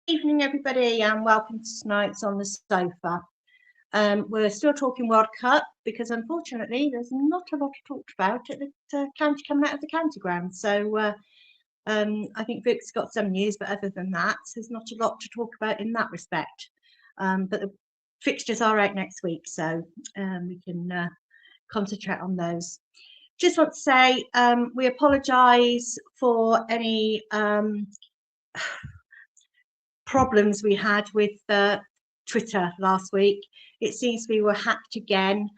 Evening, everybody, and welcome to tonight's On the Sofa. We're still talking World Cup because, unfortunately, there's not a lot talked about at the county coming out of the county ground. So I think Vic's got some news, but other than that, there's not a lot to talk about in that respect. But the fixtures are out next week, so we can concentrate on those. Just want to say we apologise for any problems we had with Twitter last week. It seems we were hacked again.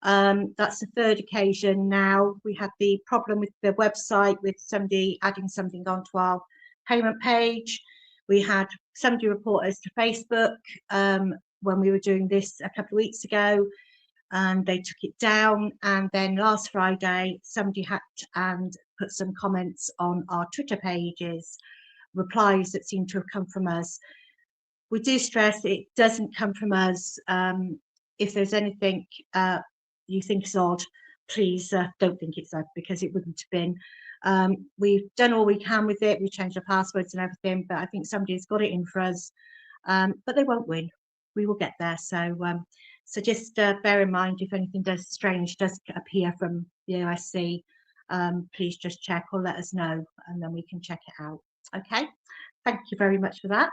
That's the third occasion now. We had the problem with the website with somebody adding something onto our payment page. We had somebody report us to Facebook when we were doing this a couple of weeks ago, and they took it down. And then last Friday, somebody hacked and put some comments on our Twitter pages, replies that seem to have come from us. We do stress it doesn't come from us. If there's anything you think is odd, please don't think it's odd, because it wouldn't have been. We've done all we can with it. We changed our passwords and everything, but I think somebody's got it in for us. But they won't win. We will get there. So just bear in mind, if anything strange does appear from the OSC, please just check or let us know, and then we can check it out. Okay, thank you very much for that.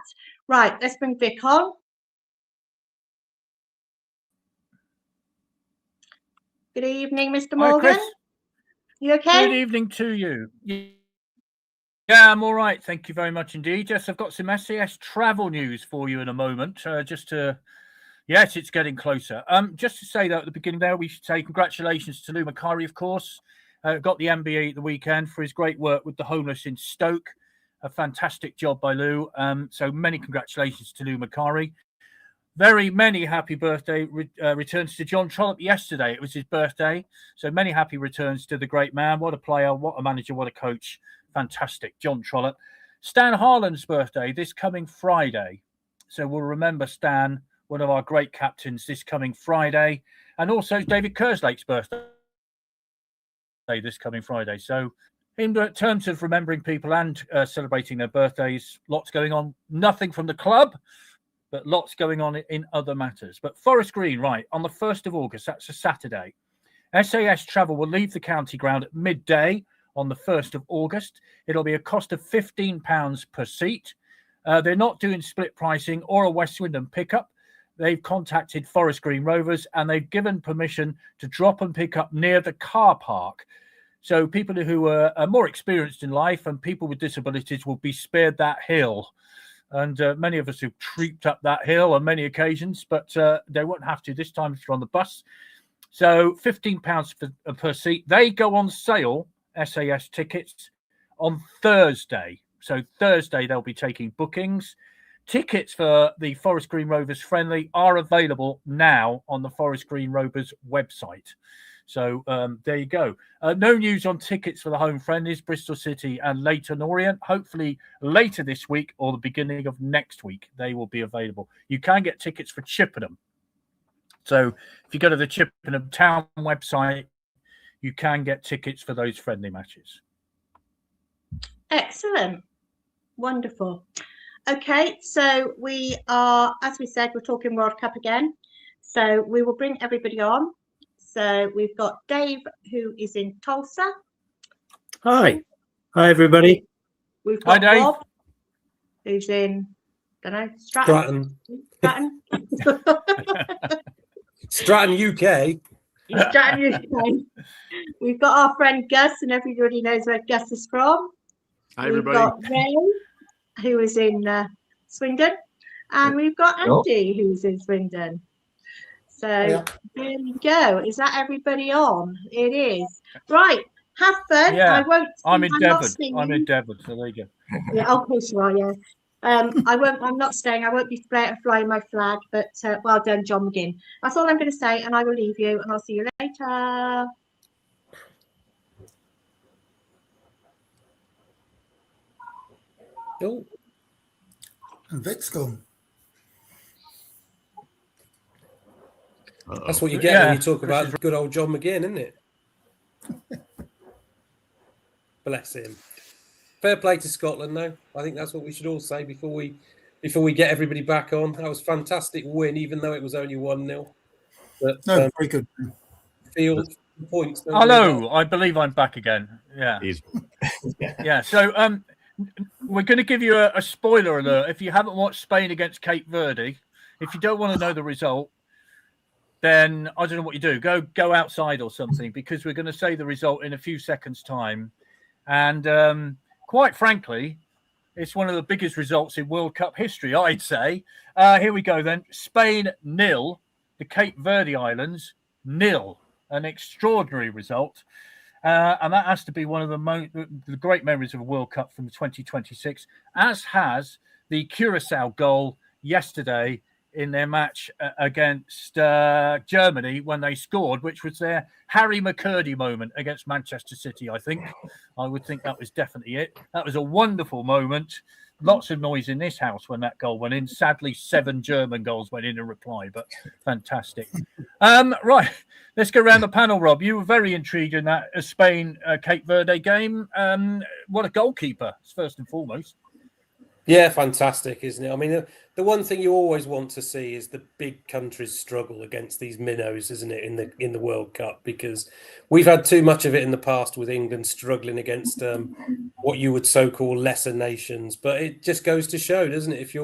Right, let's bring Vic on. Good evening, Mr. Morgan. Hi, you okay? Good evening to you. Yeah, I'm all right. Thank you very much indeed. Yes, I've got some SAS travel news for you in a moment. Yes, it's getting closer. Just to say that at the beginning there, we should say congratulations to Lou Macari, of course. Got the MBE at the weekend for his great work with the homeless in Stoke. A fantastic job by Lou. So many congratulations to Lou Macari. Very many happy birthday returns to John Trollope yesterday. It was his birthday. So many happy returns to the great man. What a player, what a manager, what a coach. Fantastic. John Trollope. Stan Harland's birthday this coming Friday. So we'll remember Stan, one of our great captains, this coming Friday. And also David Kerslake's birthday this coming Friday. So in terms of remembering people and celebrating their birthdays, lots going on. Nothing from the club, but lots going on in other matters. But Forest Green, right, on the 1st of August, that's a Saturday. SAS Travel will leave the county ground at midday on the 1st of August. It'll be a cost of £15 per seat. They're not doing split pricing or a West Swindon pickup. They've contacted Forest Green Rovers and they've given permission to drop and pick up near the car park. So people who are more experienced in life and people with disabilities will be spared that hill. And many of us have treeped up that hill on many occasions, but they won't have to this time if you're on the bus. So £15 per seat. They go on sale, SAS tickets, on Thursday. So Thursday they'll be taking bookings. Tickets for the Forest Green Rovers friendly are available now on the Forest Green Rovers website. So there you go. No news on tickets for the home friendlies, Bristol City and Leyton Orient. Hopefully later this week or the beginning of next week, they will be available. You can get tickets for Chippenham. So if you go to the Chippenham Town website, you can get tickets for those friendly matches. Excellent. Wonderful. Okay, so we are, as we said, we're talking World Cup again. So we will bring everybody on. So we've got Dave, who is in Tulsa. Hi. Hi, everybody. We've got Hi, Dave. Bob, who's in, Stratton. Stratton, UK. Stratton, UK. We've got our friend Gus, and everybody knows where Gus is from. Hi, everybody. We've got Ray, who is in Swindon, and we've got Andy, who's in Swindon. So there you go. Is that everybody on? It is. Right. Have fun. Yeah. I'm in Devon. I'm in Devon, so there you go. Yeah, of course you are, yeah. I'm not staying. I won't be flying my flag, but well done, John McGinn. That's all I'm going to say, and I will leave you, and I'll see you later. Oh. And Vic's gone. That's what you get when you talk about good old John McGinn, isn't it? Bless him. Fair play to Scotland, though. I think that's what we should all say before before we get everybody back on. That was a fantastic win, even though it was only 1-0. But No, very good. field points. Hello, I believe I'm back again. Yeah. Yeah. So we're going to give you a spoiler alert. If you haven't watched Spain against Cape Verde, if you don't want to know the result, then I don't know what you do. Go outside or something, because we're going to say the result in a few seconds' time. And quite frankly, it's one of the biggest results in World Cup history, I'd say. Here we go then. Spain 0, the Cape Verde Islands 0. An extraordinary result. And that has to be one of the great memories of a World Cup from 2026, as has the Curacao goal yesterday in their match against Germany when they scored, which was their Harry McCurdy moment against Manchester City, I think. I would think that was definitely it. That was a wonderful moment. Lots of noise in this house when that goal went in. Sadly, 7 German goals went in reply, but fantastic. Right, let's go around the panel, Rob. You were very intrigued in that Spain-Cape Verde game. What a goalkeeper, first and foremost. Yeah, fantastic, isn't it? I mean, the one thing you always want to see is the big countries struggle against these minnows, isn't it, in the World Cup? Because we've had too much of it in the past with England struggling against what you would so-call lesser nations. But it just goes to show, doesn't it?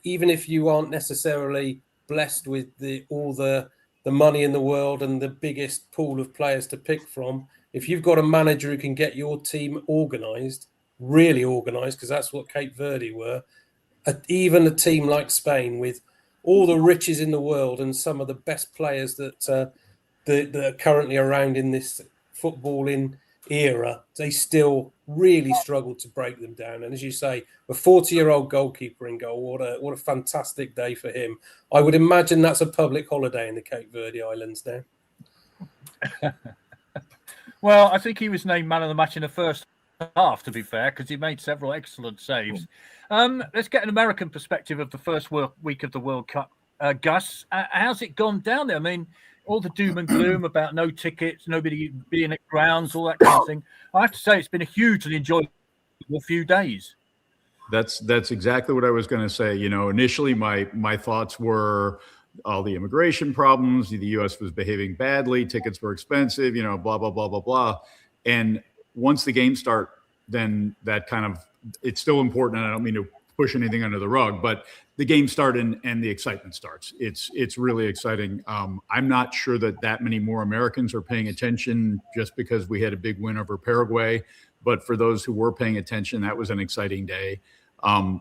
Even if you aren't necessarily blessed with all the money in the world and the biggest pool of players to pick from, if you've got a manager who can get your team organised, really organised, because that's what Cape Verde were. Even a team like Spain, with all the riches in the world and some of the best players that are currently around in this footballing era, they still really struggled to break them down. And as you say, a 40-year-old goalkeeper in goal, what a fantastic day for him. I would imagine that's a public holiday in the Cape Verde Islands now. Well, I think he was named man of the match in the first half, to be fair, because he made several excellent saves. Let's get an American perspective of the first week of the World Cup. Gus, how's it gone down there? I mean, all the doom and gloom about no tickets, nobody being at grounds, all that kind of thing. I have to say, it's been a hugely enjoyable few days. That's exactly what I was going to say. You know, initially my thoughts were all the immigration problems. The U.S. was behaving badly. Tickets were expensive. You know, blah blah blah blah blah. And once the games start, then that kind of, it's still important. And I don't mean to push anything under the rug, but the games start and the excitement starts. It's really exciting. I'm not sure that many more Americans are paying attention just because we had a big win over Paraguay. But for those who were paying attention, that was an exciting day.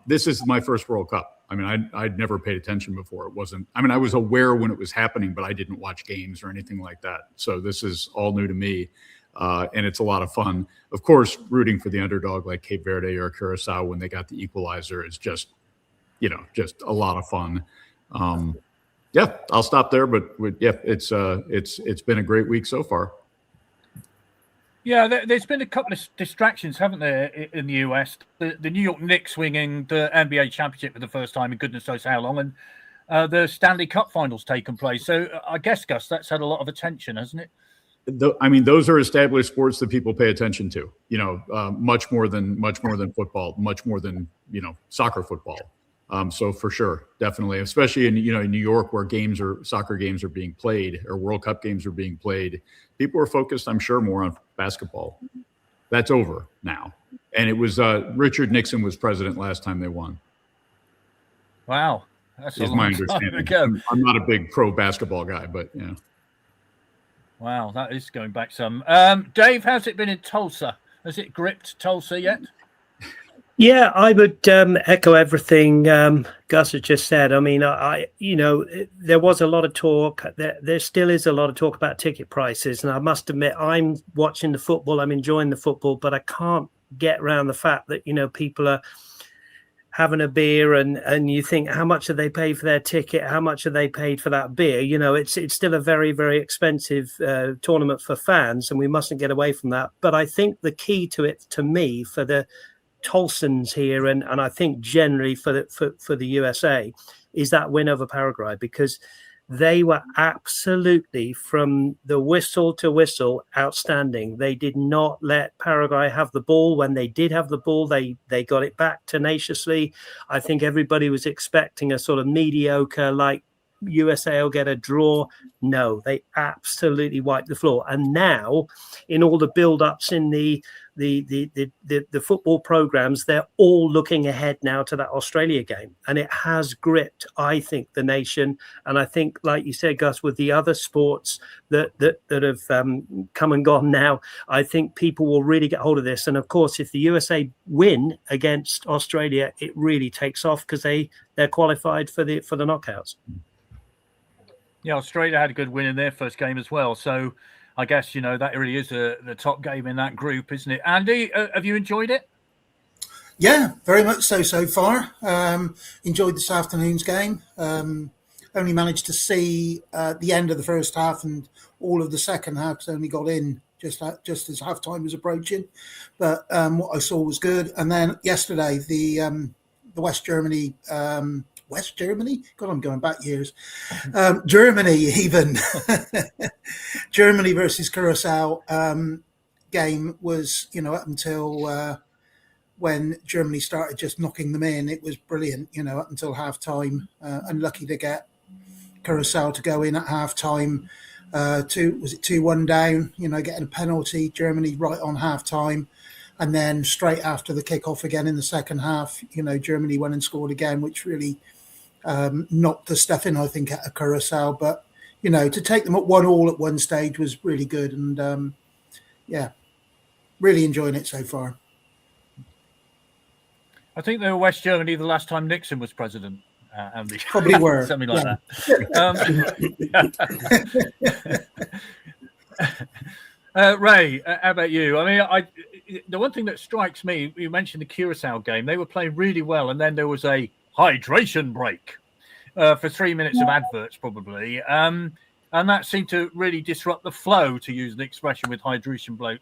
This is my first World Cup. I mean, I'd never paid attention before. It wasn't, I mean, I was aware when it was happening, but I didn't watch games or anything like that. So this is all new to me. And it's a lot of fun. Of course, rooting for the underdog like Cape Verde or Curacao when they got the equalizer is just a lot of fun. Yeah, I'll stop there. But yeah, it's been a great week so far. Yeah, there's been a couple of distractions, haven't there, in the US? The New York Knicks winning the NBA championship for the first time in goodness knows how long, and the Stanley Cup finals taken place. So I guess, Gus, that's had a lot of attention, hasn't it? I mean, those are established sports that people pay attention to, much more than football, much more than, soccer football. So for sure, definitely, especially in New York, where soccer games are being played or World Cup games are being played, people are focused, I'm sure, more on basketball. That's over now. And it was Richard Nixon was president last time they won. Wow. That's my understanding. I'm not a big pro basketball guy, but yeah. Wow, that is going back some. Dave, how's it been in Tulsa? Has it gripped Tulsa yet? Yeah, I would echo everything Gus had just said. I mean, there was a lot of talk. There still is a lot of talk about ticket prices. And I must admit, I'm watching the football. I'm enjoying the football, but I can't get around the fact that, people are having a beer and you think, how much have they paid for their ticket? How much have they paid for that beer? It's still a very, very expensive tournament for fans, and we mustn't get away from that. But I think the key to it, to me, for the Tulsans here, and I think generally for the USA, is that win over Paraguay, because They were absolutely, from the whistle to whistle, outstanding. They did not let Paraguay have the ball. When they did have the ball, they got it back tenaciously. I think everybody was expecting a sort of mediocre, like USA will get a draw. No, they absolutely wiped the floor. And now, in all the build-ups in the football programs, they're all looking ahead now to that Australia game, and it has gripped, I think, the nation. And I think, like you said, Gus, with the other sports that have come and gone now, I think people will really get hold of this. And of course, if the USA win against Australia, it really takes off because they're qualified for the knockouts. Yeah, Australia had a good win in their first game as well. So I guess, that really is the top game in that group, isn't it? Andy, have you enjoyed it? Yeah, very much so far. Enjoyed this afternoon's game. Only managed to see the end of the first half and all of the second half, because I only got in just as halftime was approaching. But what I saw was good. And then yesterday, the West Germany... West Germany? God, I'm going back years. Germany, even. Germany versus Curacao game was, up until when Germany started just knocking them in, it was brilliant, up until half-time. Unlucky to get Curacao to go in at half-time. 2-1 down, getting a penalty. Germany right on half-time. And then straight after the kickoff again in the second half, Germany went and scored again, which really... knocked the stuffing, I think, out of Curacao. But, to take them at 1-1 at one stage was really good. And, really enjoying it so far. I think they were West Germany the last time Nixon was president, Andy. Probably were. Something like that. Ray, how about you? I mean, the one thing that strikes me, you mentioned the Curacao game. They were playing really well, and then there was a hydration break for 3 minutes of adverts, probably, and that seemed to really disrupt the flow, to use an expression with hydration break.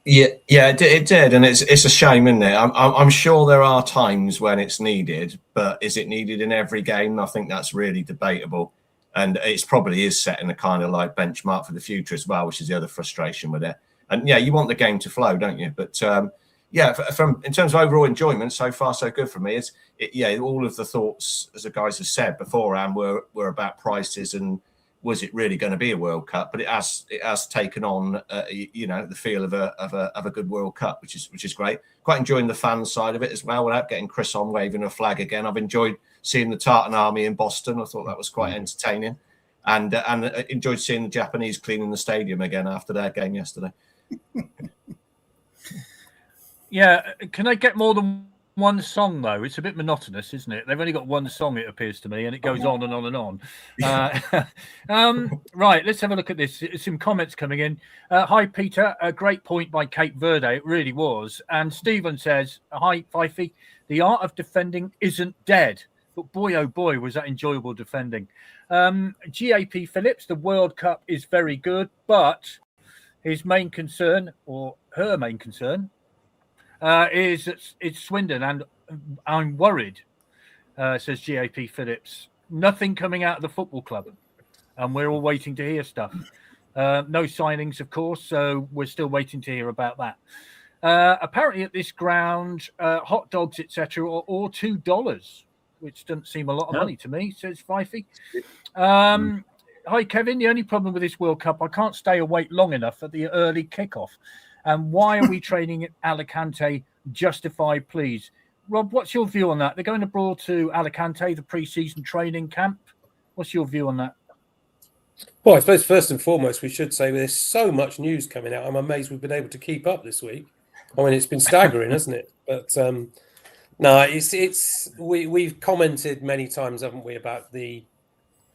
Yeah, it did, and it's a shame, isn't it? I'm sure there are times when it's needed, but is it needed in every game? I think that's really debatable, and it probably is setting a kind of like benchmark for the future as well, which is the other frustration with it. And yeah, you want the game to flow, don't you? But from in terms of overall enjoyment, so far so good for me. All of the thoughts, as the guys have said beforehand, were about prices and was it really going to be a World Cup? But it has taken on the feel of a good World Cup, which is great. Quite enjoying the fan side of it as well, without getting Chris on waving a flag again. I've enjoyed seeing the Tartan Army in Boston. I thought that was quite entertaining, and enjoyed seeing the Japanese cleaning the stadium again after their game yesterday. Yeah, can I get more than one song, though? It's a bit monotonous, isn't it? They've only got one song, it appears to me, and it goes on and on and on. Right, let's have a look at this. Some comments coming in. Hi, Peter. A great point by Cape Verde. It really was. And Stephen says, hi, Fifey. The art of defending isn't dead. But boy, oh boy, was that enjoyable defending. GAP Phillips, the World Cup is very good, but his main concern, or her main concern, is it's Swindon, and I'm worried, says GAP Phillips. Nothing coming out of the football club, and we're all waiting to hear stuff. No signings, of course, so we're still waiting to hear about that. Apparently at this ground, hot dogs, etc., are all $2, which doesn't seem a lot of money to me, says Fifey. Hi, Kevin. The only problem with this World Cup, I can't stay awake long enough at the early kickoff. And why are we training at Alicante? Justify, please. Rob, what's your view on that? They're going abroad to Alicante, the pre-season training camp. What's your view on that? Well, I suppose first and foremost, we should say there's so much news coming out. I'm amazed we've been able to keep up this week. I mean, it's been staggering, hasn't it? But no, we've commented many times, haven't we, about the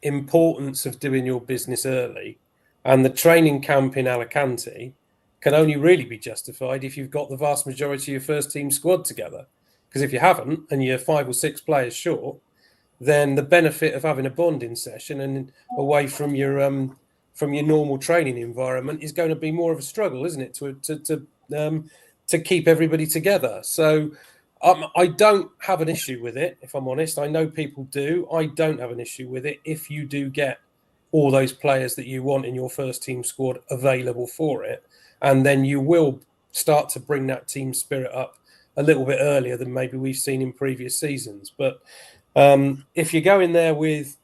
importance of doing your business early, and the training camp in Alicante can only really be justified if you've got the vast majority of your first team squad together. Because if you haven't, and you're 5 or 6 players short, then the benefit of having a bonding session and away from your normal training environment is going to be more of a struggle, isn't it, to keep everybody together? So I don't have an issue with it, if I'm honest. I know people do. I don't have an issue with it if you do get all those players that you want in your first team squad available for it. And then you will start to bring that team spirit up a little bit earlier than maybe we've seen in previous seasons. But if you go in there with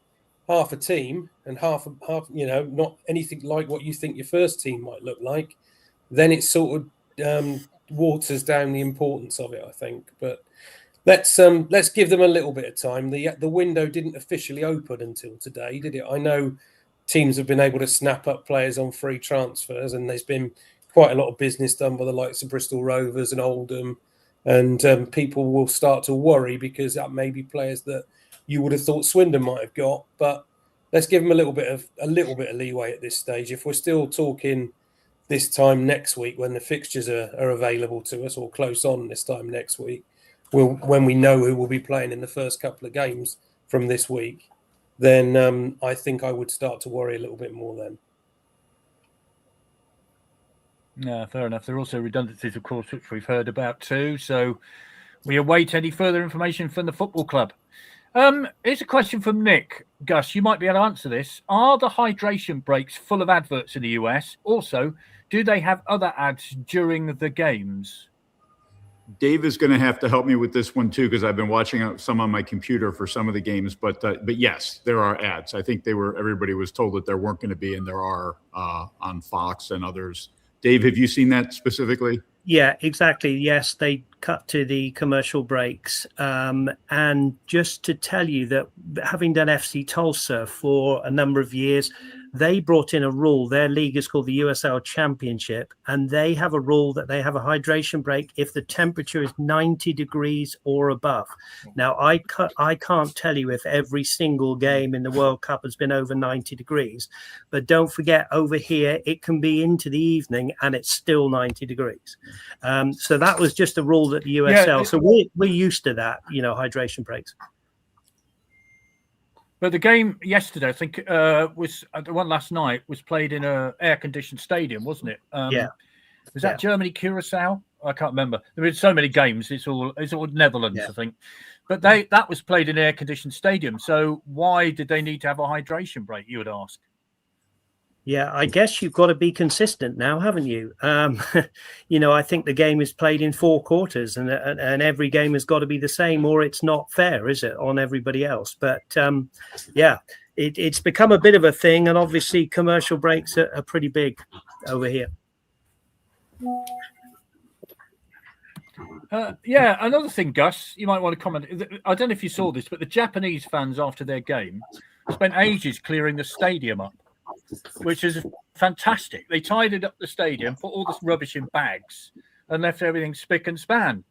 half a team and half, not anything like what you think your first team might look like, then it sort of waters down the importance of it, I think. But let's give them a little bit of time. The window didn't officially open until today, did it? I know teams have been able to snap up players on free transfers, and there's been quite a lot of business done by the likes of Bristol Rovers and Oldham, and people will start to worry because that may be players that you would have thought Swindon might have got. But let's give them a little bit of leeway at this stage. If we're still talking this time next week when the fixtures are available to us, or close on this time next week, when we know who will be playing in the first couple of games from this week, then I think I would start to worry a little bit more then. Yeah, fair enough. There are also redundancies, of course, which we've heard about too. So we await any further information from the football club. Here's a question from Nick. Gus, you might be able to answer this. Are the hydration breaks full of adverts in the US? Also, do they have other ads during the games? Dave is going to have to help me with this one too, because I've been watching some on my computer for some of the games. But yes, there are ads. I think everybody was told that there weren't going to be, and there are on Fox and others. Dave, have you seen that specifically? Yeah, exactly. Yes, they cut to the commercial breaks. And just to tell you that having done FC Tulsa for a number of years, they brought in a rule. Their league is called the USL Championship, and they have a rule that they have a hydration break if the temperature is 90 degrees or above. Now, I can't tell you if every single game in the World Cup has been over 90 degrees, but don't forget, over here, it can be into the evening and it's still 90 degrees. So that was just a rule that the USL, so we're used to that, hydration breaks. But the game yesterday, I think, was the one last night, was played in a air-conditioned stadium, wasn't it? Yeah. Was that Germany, Curacao? I can't remember. There been so many games. It's all Netherlands, I think. But that was played in an air-conditioned stadium. So why did they need to have a hydration break, you would ask? Yeah, I guess you've got to be consistent now, haven't you? I think the game is played in 4 quarters, and every game has got to be the same, or it's not fair, is it, on everybody else? But it's become a bit of a thing, and obviously commercial breaks are pretty big over here. Another thing, Gus, you might want to comment. I don't know if you saw this, but the Japanese fans after their game spent ages clearing the stadium up, which is fantastic. They tidied up the stadium, put all this rubbish in bags, and left everything spick and span.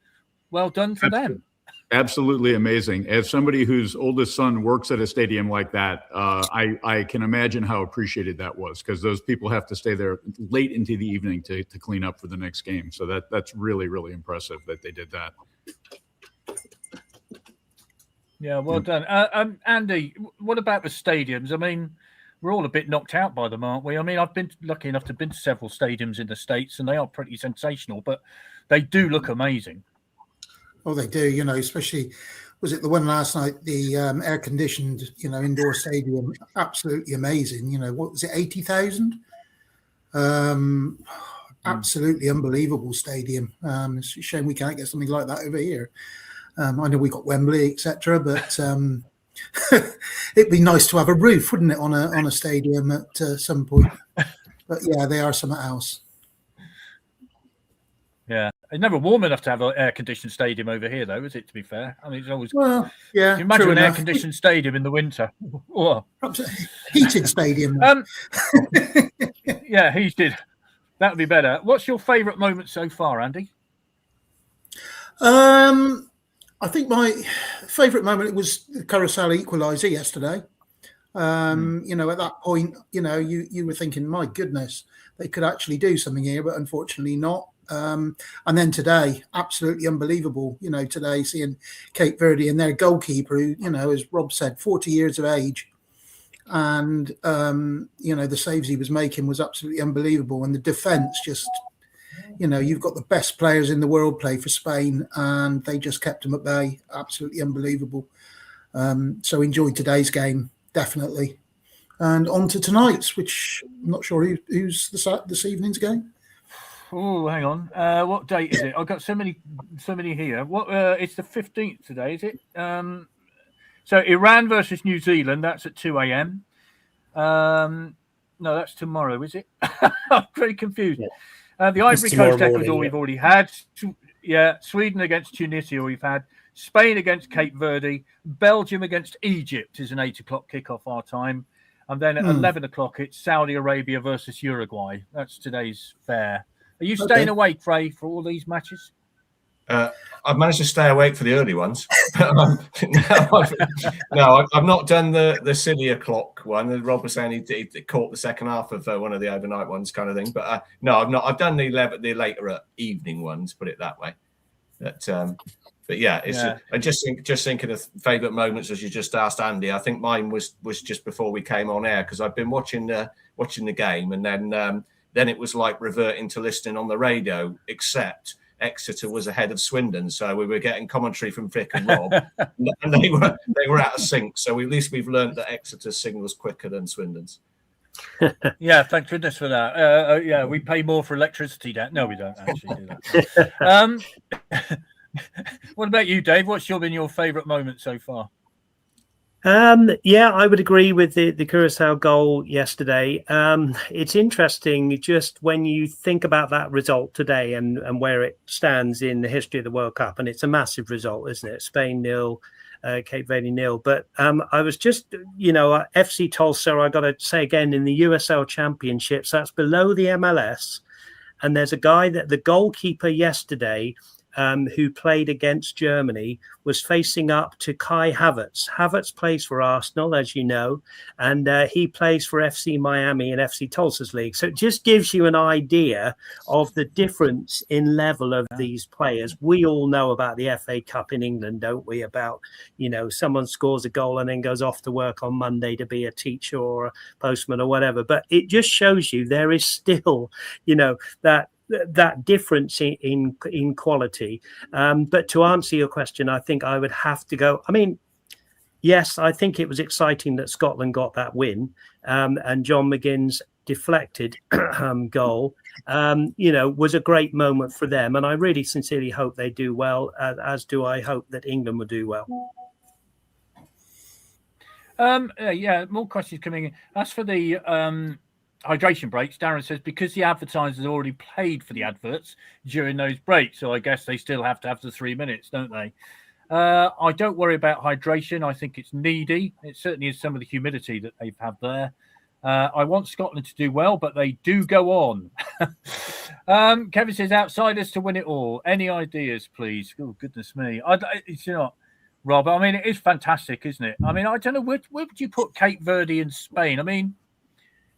Well done for them. Absolutely amazing. As somebody whose oldest son works at a stadium like that, I can imagine how appreciated that was, because those people have to stay there late into the evening to clean up for the next game. So that's really, really impressive that they did that. Yeah, well done. Andy, what about the stadiums? I mean, we're all a bit knocked out by them, aren't we? I mean, I've been lucky enough to have been to several stadiums in the States, and they are pretty sensational, but they do look amazing. Oh, they do, especially, was it the one last night, the air-conditioned, indoor stadium, absolutely amazing. What was it, 80,000? Absolutely unbelievable stadium. It's a shame we can't get something like that over here. I know we got Wembley, etc., but it'd be nice to have a roof, wouldn't it, on a stadium at some point? But yeah, they are something else. Yeah, it's never warm enough to have an air-conditioned stadium over here, though, is it? To be fair, I mean, it's always yeah. Imagine an air-conditioned stadium in the winter. Perhaps a heated stadium. Yeah, heated. That would be better. What's your favourite moment so far, Andy? I think my favourite moment was the Curacao equaliser yesterday. At that point, you were thinking, my goodness, they could actually do something here, but unfortunately not. And then today, absolutely unbelievable. Today seeing Cape Verde and their goalkeeper, who, as Rob said, 40 years of age, and the saves he was making was absolutely unbelievable. And the defence just, you've got the best players in the world play for Spain, and they just kept them at bay. Absolutely unbelievable. So enjoyed today's game, definitely. And on to tonight's, which I'm not sure who's this evening's game. Oh, hang on. What date is it? I've got so many here. It's the 15th today, is it? So Iran versus New Zealand. That's at 2 a.m. No, that's tomorrow, is it? I'm very confused. Yeah. The Ivory Coast, Ecuador, we've already had. Yeah, Sweden against Tunisia, we've had. Spain against Cape Verde. Belgium against Egypt is an 8 o'clock kickoff our time. And then at 11 o'clock, it's Saudi Arabia versus Uruguay. That's today's fare. Are you staying awake, Ray, for all these matches? I've managed to stay awake for the early ones. No, I've not done the silly o'clock one. Rob was saying he caught the second half of one of the overnight ones, kind of thing. But no, I've not. I've done the later evening ones. Put it that way. But yeah, I just thinking of favourite moments as you just asked Andy. I think mine was just before we came on air, because I've been watching the game, and then it was like reverting to listening on the radio, except Exeter was ahead of Swindon, so we were getting commentary from Vic and Rob, and they were out of sync. So at least we've learned that Exeter's signal's quicker than Swindon's. Yeah, thank goodness for that. Yeah, we pay more for electricity. No, we don't actually do that. What about you, Dave? What's been your favourite moment so far? Yeah, I would agree with the Curacao goal yesterday. It's interesting just when you think about that result today and where it stands in the history of the World Cup, and it's a massive result, isn't it? Spain 0, Cape Verde 0. But I was just, FC Tulsa, I got to say again, in the USL Championships, that's below the MLS. And there's a guy that the goalkeeper yesterday, who played against Germany, was facing up to Kai Havertz. Havertz plays for Arsenal, as you know, and he plays for FC Miami and FC Tulsa's league. So it just gives you an idea of the difference in level of these players. We all know about the FA Cup in England, don't we? About, someone scores a goal and then goes off to work on Monday to be a teacher or a postman or whatever. But it just shows you there is still, that difference in quality. But to answer your question, I think I would have to go. I mean, yes, I think it was exciting that Scotland got that win, and John McGinn's deflected goal, was a great moment for them. And I really sincerely hope they do well, as do I hope that England will do well. Yeah, more questions coming in. As for the hydration breaks, Darren says, because the advertisers already paid for the adverts during those breaks, so I guess they still have to have the 3 minutes, don't they? I don't worry about hydration. I think it's needy. It certainly is some of the humidity that they've had there. I want Scotland to do well, but they do go on. Kevin says, outsiders to win it all. Any ideas, please? Oh, goodness me. Rob, I mean, it is fantastic, isn't it? I mean, I don't know, where would you put Cape Verde and Spain? I mean,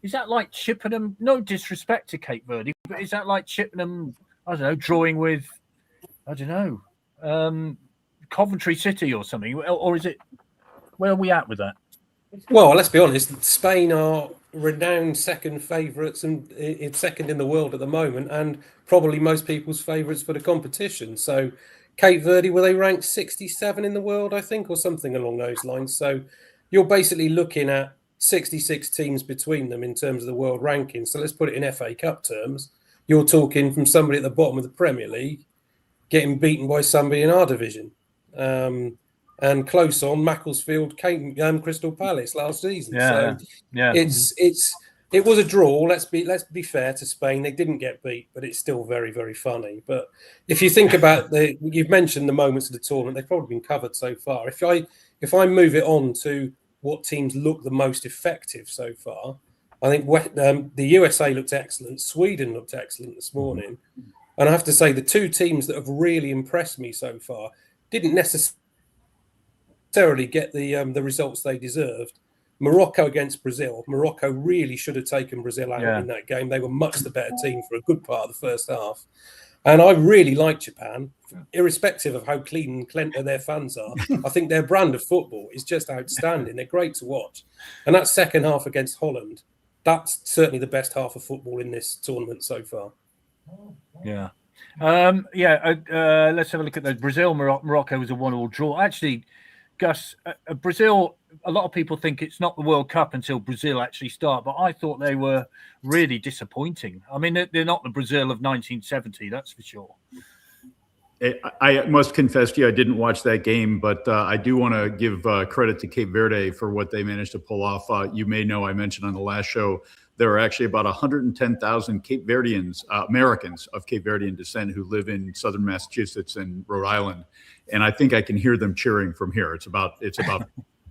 is that like Chippenham? No disrespect to Cape Verde, but is that like Chippenham, I don't know, drawing with, I don't know, Coventry City or something? Or is it, where are we at with that? Well, let's be honest, Spain are renowned second favourites and it's second in the world at the moment, and probably most people's favourites for the competition. So Cape Verde, were they ranked 67 in the world, I think, or something along those lines? So you're basically looking at 66 teams between them in terms of the world ranking. So let's put it in FA Cup terms. You're talking from somebody at the bottom of the Premier League getting beaten by somebody in our division. And close on, Macclesfield came Crystal Palace last season. It was a draw. Let's be fair to Spain. They didn't get beat, but it's still very, very funny. But if you think about you've mentioned the moments of the tournament, they've probably been covered so far. If I move it on to what teams look the most effective so far, I think the USA looked excellent. Sweden looked excellent this morning. And I have to say, the two teams that have really impressed me so far didn't necessarily get the results they deserved. Morocco against Brazil. Morocco really should have taken Brazil out in that game. They were much the better team for a good part of the first half. And I really like Japan, irrespective of how clean and their fans are. I think their brand of football is just outstanding. They're great to watch. And that second half against Holland, that's certainly the best half of football in this tournament so far. Yeah. Let's have a look at those. Brazil, Morocco was a 1-1 draw. Actually, Gus, Brazil, a lot of people think it's not the World Cup until Brazil actually start, but I thought they were really disappointing. I mean, they're not the Brazil of 1970, that's for sure. I must confess to you, I didn't watch that game, but I do want to give credit to Cape Verde for what they managed to pull off. You may know I mentioned on the last show, there are actually about 110,000 Cape Verdeans, Americans of Cape Verdean descent who live in southern Massachusetts and Rhode Island. And I think I can hear them cheering from here. It's about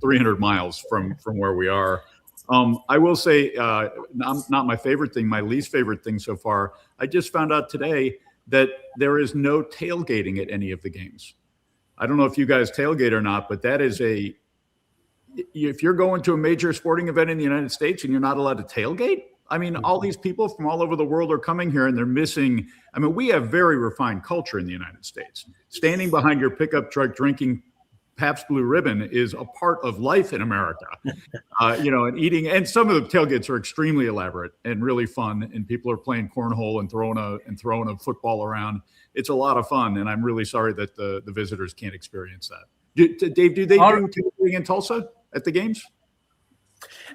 300 miles from where we are. I will say, not my favorite thing, my least favorite thing so far. I just found out today that there is no tailgating at any of the games. I don't know if you guys tailgate or not, but that is if you're going to a major sporting event in the United States and you're not allowed to tailgate, I mean, all these people from all over the world are coming here and they're missing. I mean, we have very refined culture in the United States. Standing behind your pickup truck, drinking Pabst Blue Ribbon is a part of life in America, and eating. And some of the tailgates are extremely elaborate and really fun. And people are playing cornhole and throwing a football around. It's a lot of fun. And I'm really sorry that the visitors can't experience that. Dave, do they do tailgating in Tulsa at the games?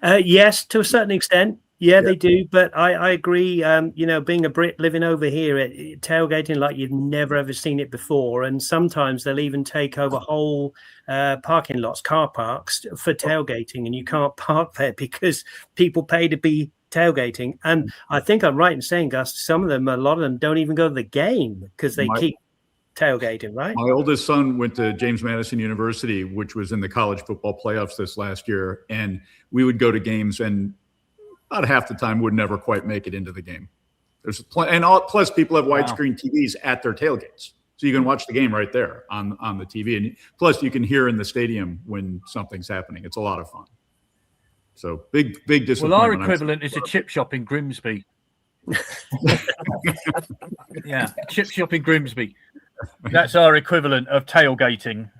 Yes, to a certain extent. Yeah, they do. But I agree. Being a Brit living over here, tailgating like you've never ever seen it before. And sometimes they'll even take over whole parking lots, car parks for tailgating. And you can't park there because people pay to be tailgating. And I think I'm right in saying, Gus, a lot of them don't even go to the game because they keep tailgating, right? My oldest son went to James Madison University, which was in the college football playoffs this last year. And we would go to games and about half the time would never quite make it into the game. Plus people have widescreen TVs at their tailgates. So you can watch the game right there on the TV. And plus you can hear in the stadium when something's happening. It's a lot of fun. So big disappointment. Well, our equivalent is a chip shop in Grimsby. Yeah, chip shop in Grimsby. That's our equivalent of tailgating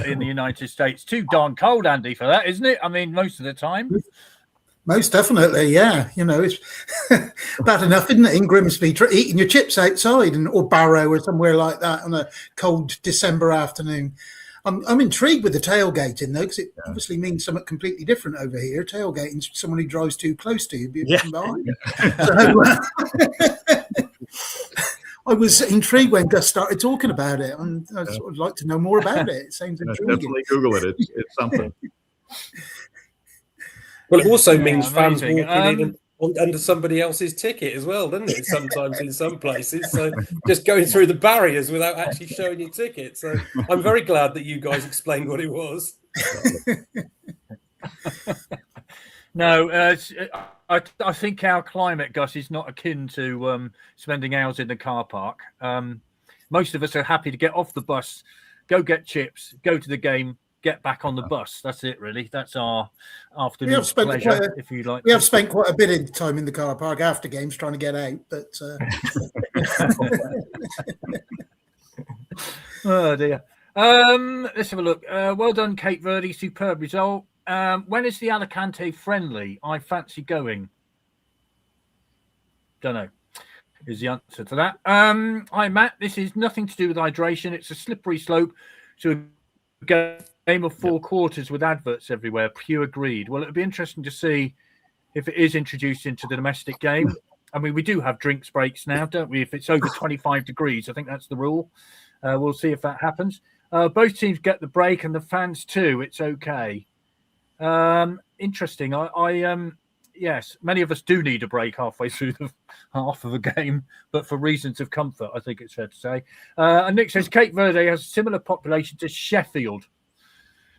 in the United States. Too darn cold, Andy, for that, isn't it? I mean, most of the time. Most definitely, yeah. It's bad enough, isn't it, in Grimsby, eating your chips outside or Barrow or somewhere like that on a cold December afternoon. I'm intrigued with the tailgating, though, because it obviously means something completely different over here. Tailgating is someone who drives too close to you. Behind. So, I was intrigued when Gus started talking about it, and I'd sort of like to know more about it. It sounds intriguing. Definitely Google it. It's something. Well, it also means fans walking in under somebody else's ticket as well, doesn't it? Sometimes in some places. So just going through the barriers without actually showing your ticket. So I'm very glad that you guys explained what it was. No, I think our climate, Gus, is not akin to spending hours in the car park. Most of us are happy to get off the bus, go get chips, go to the game, get back on the bus. That's it, really. That's our afternoon pleasure, if you like. We have spent quite a bit of time in the car park after games trying to get out, but oh dear. Let's have a look. Well done, Cape Verde. Superb result. When is the Alicante friendly? I fancy going. Don't know. Is the answer to that. Hi, Matt. This is nothing to do with hydration. It's a slippery slope to a game of 4 quarters with adverts everywhere. Pure greed. Well, it'd be interesting to see if it is introduced into the domestic game. I mean, we do have drinks breaks now, don't we? If it's over 25 degrees, I think that's the rule. We'll see if that happens. Both teams get the break and the fans too. It's okay. Interesting. Yes, many of us do need a break halfway through the half of a game, but for reasons of comfort, I think it's fair to say. And Nick says Cape Verde has a similar population to Sheffield.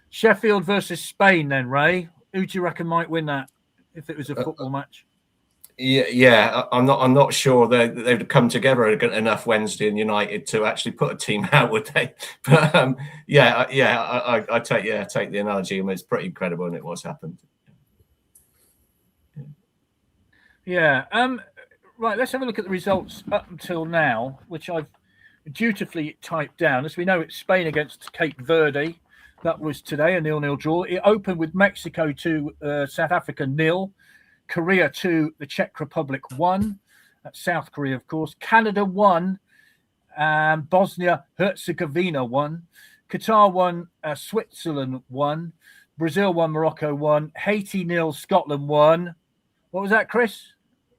Sheffield versus Spain, then, Ray. Who do you reckon might win that if it was a football match? Yeah, I'm not sure they'd come together enough, Wednesday and United, to actually put a team out, would they? But I take the analogy. I mean, it's pretty incredible, and what's happened. Yeah. Right. Let's have a look at the results up until now, which I've dutifully typed down. As we know, it's Spain against Cape Verde. That was today, a 0-0 draw. It opened with Mexico 2, South Africa 0. Korea 2, the Czech Republic 1. That's South Korea, of course. Canada won. Bosnia Herzegovina won. Qatar won. Switzerland won. Brazil won. Morocco won. Haiti 0. Scotland won. What was that, Chris?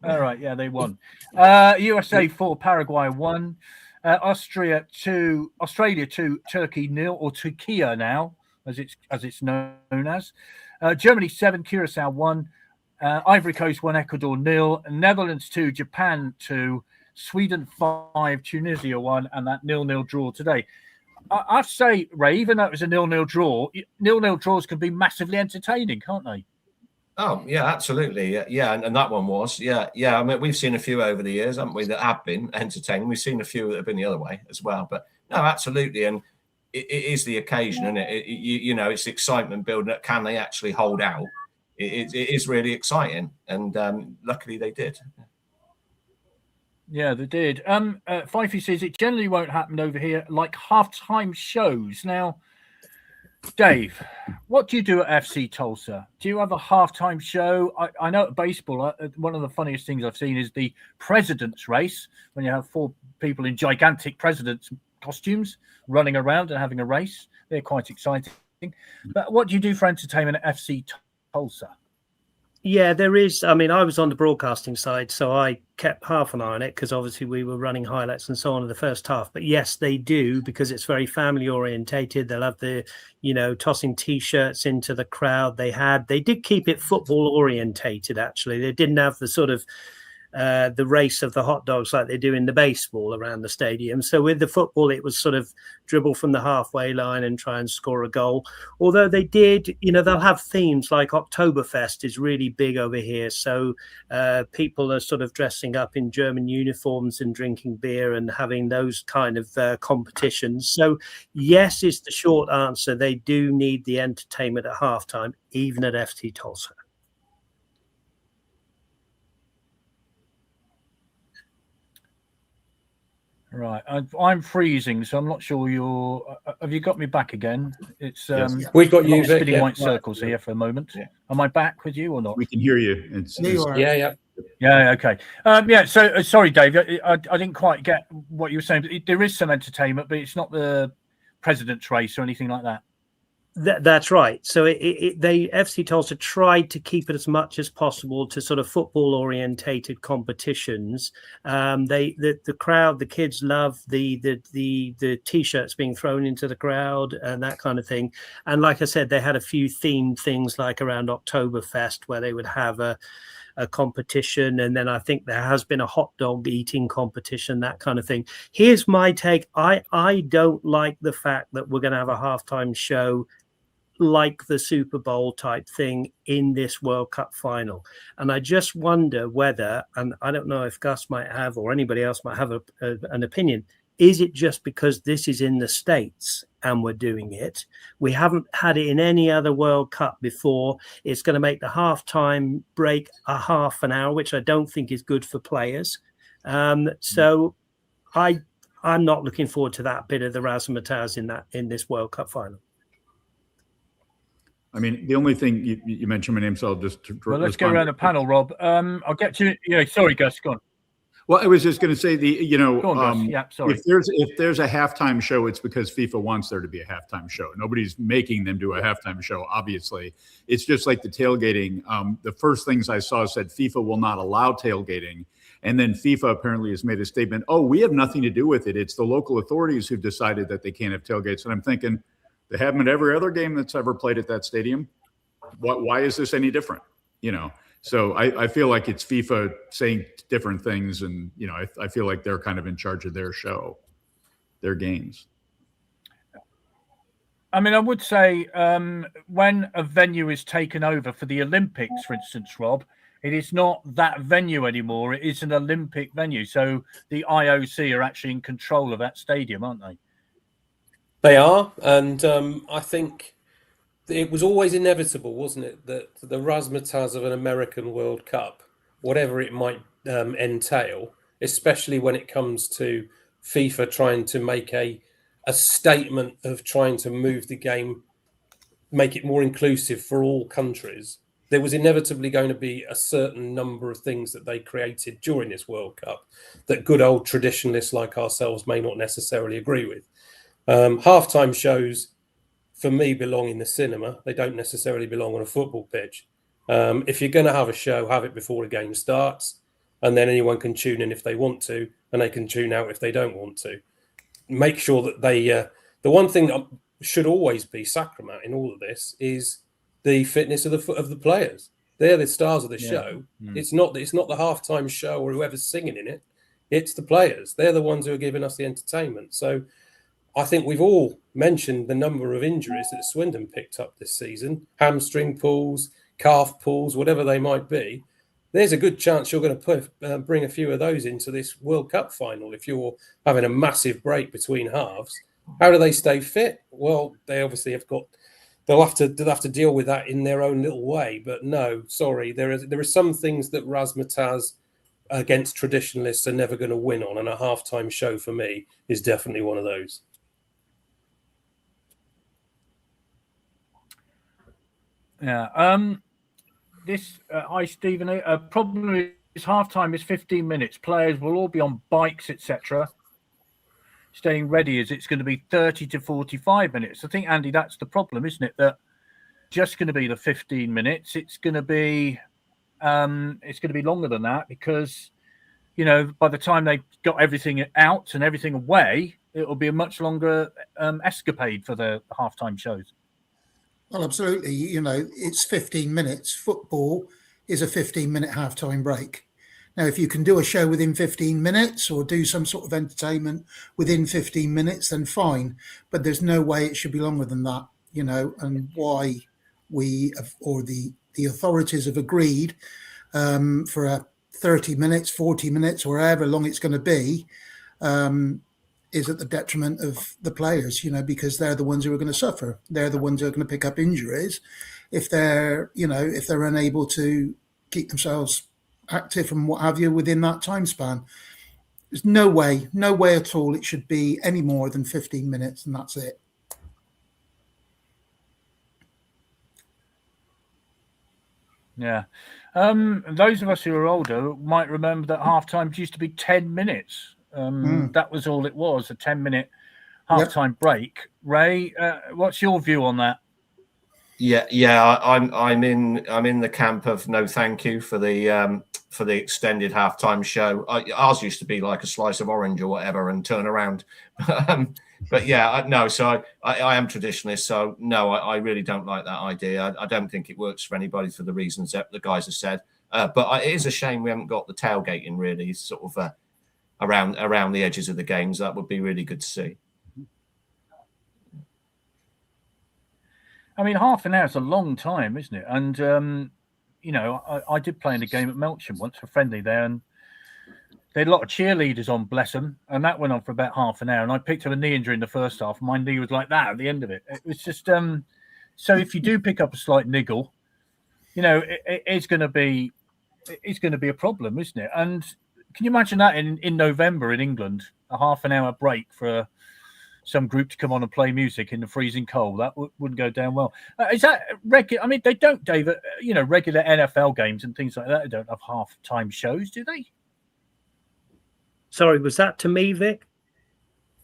All right, yeah, they won. USA 4. Paraguay 1. Australia 2. Turkey 0, or Turkiye now, as it's known as. Germany 7. Curacao 1. Ivory Coast 1. Ecuador 0. Netherlands 2. Japan 2. Sweden 5. Tunisia 1. And that 0-0 draw today. I have to say, Ray, even though it was a 0-0 draw, 0-0 draws can be massively entertaining, can't they? Oh, yeah, absolutely. Yeah, and that one was. Yeah. I mean, we've seen a few over the years, haven't we, that have been entertaining. We've seen a few that have been the other way as well. But no, absolutely. And it is the occasion, and it's excitement building up. Can they actually hold out? It is really exciting. And luckily they did. Yeah, they did. Fifey says it generally won't happen over here, like halftime shows. Now, Dave, what do you do at FC Tulsa? Do you have a halftime show? I know at baseball, one of the funniest things I've seen is the president's race, when you have 4 people in gigantic president's costumes running around and having a race. They're quite exciting. But what do you do for entertainment at FC Tulsa? Yeah, there is. I mean, I was on the broadcasting side, so I kept half an eye on it because obviously we were running highlights and so on in the first half. But yes, they do, because it's very family orientated. They'll have the, tossing T-shirts into the crowd. They did keep it football orientated, actually. They didn't have the sort of the race of the hot dogs like they do in the baseball around the stadium. So with the football, it was sort of dribble from the halfway line and try and score a goal. Although they did, they'll have themes like Oktoberfest is really big over here. So people are sort of dressing up in German uniforms and drinking beer and having those kind of competitions. So yes, is the short answer. They do need the entertainment at halftime, even at FC Tulsa. Right, I'm freezing, so I'm not sure you're. Have you got me back again? It's Yes. We've got you, Vic. spinning Yeah. white circles here for a moment. Yeah. Am I back with you or not? We can hear you. You are. Yeah. Yeah. Okay. So sorry, Dave. I didn't quite get what you were saying. But there is some entertainment, but it's not the president's race or anything like that. That's right. So FC Tulsa tried to keep it as much as possible to sort of football orientated competitions. The crowd, the kids love the T-shirts being thrown into the crowd and that kind of thing. And like I said, they had a few themed things like around Oktoberfest where they would have a competition, and then I think there has been a hot dog eating competition, that kind of thing. Here's my take. I don't like the fact that we're going to have a halftime show like the Super Bowl type thing in this World Cup final. And I just wonder whether, and I don't know if Gus might have or anybody else might have an opinion, is it just because this is in the States and we're doing it? We haven't had it in any other World Cup before. It's going to make the halftime break a half an hour, which I don't think is good for players. So I'm not looking forward to that bit of the razzmatazz in this World Cup final. I mean, the only thing you mentioned my name, so I'll just. Well, let's go around the panel, Rob. I'll get to you. Sorry, Gus, go on. Well, I was just going to say Go on, Gus. Yeah, sorry. If there's a halftime show, it's because FIFA wants there to be a halftime show. Nobody's making them do a halftime show. Obviously, it's just like the tailgating. The first things I saw said FIFA will not allow tailgating. And then FIFA apparently has made a statement, oh, we have nothing to do with it. It's the local authorities who've decided that they can't have tailgates. And I'm thinking, they have them at every other game that's ever played at that stadium. Why is this any different? So I feel like it's FIFA saying different things. And, I feel like they're kind of in charge of their show, their games. I mean, I would say when a venue is taken over for the Olympics, for instance, Rob, it is not that venue anymore. It is an Olympic venue. So the IOC are actually in control of that stadium, aren't they? They are. And I think it was always inevitable, wasn't it, that the razzmatazz of an American World Cup, whatever it might entail, especially when it comes to FIFA trying to make a statement of trying to move the game, make it more inclusive for all countries, there was inevitably going to be a certain number of things that they created during this World Cup that good old traditionalists like ourselves may not necessarily agree with. Halftime shows, for me, belong in the cinema. They don't necessarily belong on a football pitch. If you're going to have a show, have it before the game starts, and then anyone can tune in if they want to, and they can tune out if they don't want to. Make sure that they... the one thing that should always be sacrosanct in all of this is the fitness of the players. They're the stars of the show. It's not the halftime show or whoever's singing in it. It's the players. They're the ones who are giving us the entertainment. So I think we've all mentioned the number of injuries that Swindon picked up this season, hamstring pulls, calf pulls, whatever they might be. There's a good chance you're going to bring a few of those into this World Cup final if you're having a massive break between halves. How do they stay fit? Well, they obviously have got... They'll have to deal with that in their own little way. But no, sorry, there are some things that Razzmatazz against traditionalists are never going to win on, and a halftime show for me is definitely one of those. Yeah. Hi, Stephen. Problem is halftime is 15 minutes. Players will all be on bikes, etc., staying ready as it's going to be 30 to 45 minutes. I think, Andy, that's the problem, isn't it? That just going to be the 15 minutes. It's going to be longer than that because, you know, by the time they've got everything out and everything away, it will be a much longer escapade for the halftime shows. Well, absolutely. You know, it's 15 minutes. Football is a 15-minute halftime break. Now, if you can do a show within 15 minutes or do some sort of entertainment within 15 minutes, then fine. But there's no way it should be longer than that, you know, and why we have, or the authorities have agreed for a 30 minutes, 40 minutes, or however long it's going to be, is at the detriment of the players, you know, because they're the ones who are going to suffer. They're the ones who are going to pick up injuries if they're unable to keep themselves active and what have you within that time span. There's no way at all it should be any more than 15 minutes, and that's it. Yeah. Those of us who are older might remember that halftime used to be 10 minutes. That was all it was, a 10-minute halftime break. Ray, what's your view on that? Yeah, I'm in the camp of no thank you for the extended halftime show. Ours used to be like a slice of orange or whatever and turn around. But yeah, no. So I am traditionalist. So no, I really don't like that idea. I don't think it works for anybody for the reasons that the guys have said. But it is a shame we haven't got the tailgating really sort of around the edges of the games. That would be really good to see. I mean, half an hour is a long time, isn't it? And, you know, I did play in a game at Melksham once for friendly there, and they had a lot of cheerleaders on, bless them, and that went on for about half an hour. And I picked up a knee injury in the first half. My knee was like that at the end of it. It was just so if you do pick up a slight niggle, you know, it's going to be a problem, isn't it? And can you imagine that in November in England, a half an hour break for some group to come on and play music in the freezing cold? That wouldn't go down well. Is that regular? I mean, they don't, David, you know, regular NFL games and things like that, they don't have half-time shows, do they? Sorry, was that to me, Vic?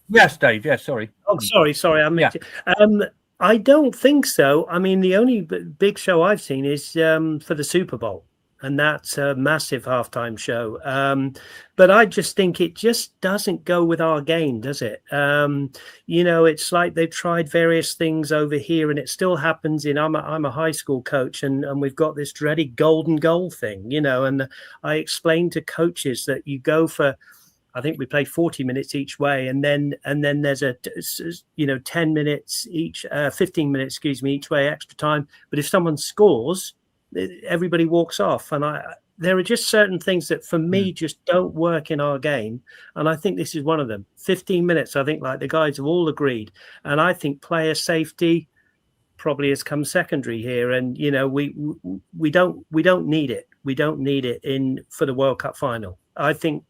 Yes, Dave. Yes, sorry. Oh, sorry. I meant to. I don't think so. I mean, the only big show I've seen is for the Super Bowl, and that's a massive halftime show. But I just think it just doesn't go with our game, does it? You know, it's like they've tried various things over here, and it still happens I'm a high school coach, and we've got this dreaded golden goal thing, you know, and I explained to coaches that you go for, I think we play 40 minutes each way, and then there's 10 minutes each, 15 minutes, each way, extra time. But if someone scores, everybody walks off. And there are just certain things that for me just don't work in our game. And I think this is one of them. 15 minutes, I think, like the guys have all agreed. And I think player safety probably has come secondary here. And, you know, we don't need it. We don't need it for the World Cup final. I think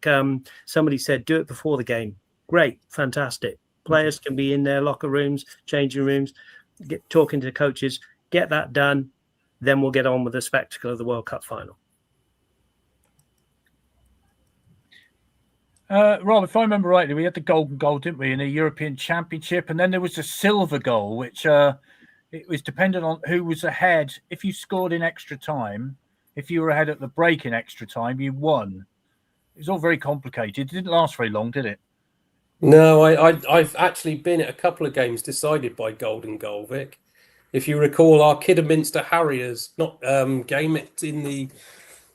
somebody said, do it before the game. Great. Fantastic. Players can be in their locker rooms, changing rooms, talking to coaches, get that done. then we'll get on with the spectacle of the World Cup final. Rob, if I remember rightly, we had the golden goal, didn't we, in a European Championship, and then there was a silver goal, which it was dependent on who was ahead. If you scored in extra time, if you were ahead at the break in extra time, you won. It was all very complicated. It didn't last very long, did it? No, I've actually been at a couple of games decided by golden goal, Vic. If you recall our Kidderminster Harriers game in the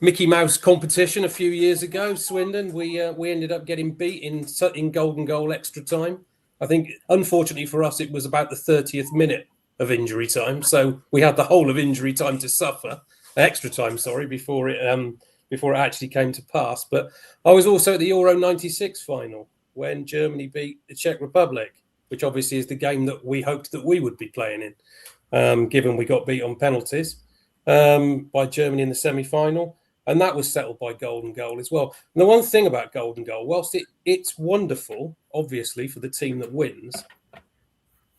Mickey Mouse competition a few years ago, Swindon, we ended up getting beat in golden goal extra time. I think, unfortunately for us, it was about the 30th minute of injury time, so we had the whole of injury time to suffer, extra time, sorry, before it actually came to pass. But I was also at the Euro '96 final when Germany beat the Czech Republic, which obviously is the game that we hoped that we would be playing in, given we got beat on penalties by Germany in the semi-final. And that was settled by golden goal as well. And the one thing about golden goal, whilst it's wonderful, obviously, for the team that wins,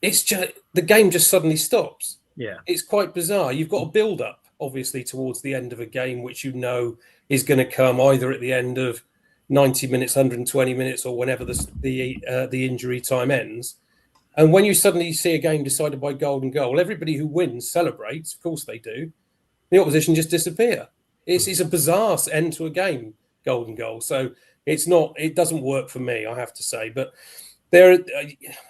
it's just the game just suddenly stops. Yeah. It's quite bizarre. You've got a build-up, obviously, towards the end of a game, which you know is going to come either at the end of 90 minutes, 120 minutes, or whenever the injury time ends. And when you suddenly see a game decided by golden goal, everybody who wins celebrates. Of course they do. The opposition just disappear. It's a bizarre end to a game, golden goal. So it doesn't work for me, I have to say. But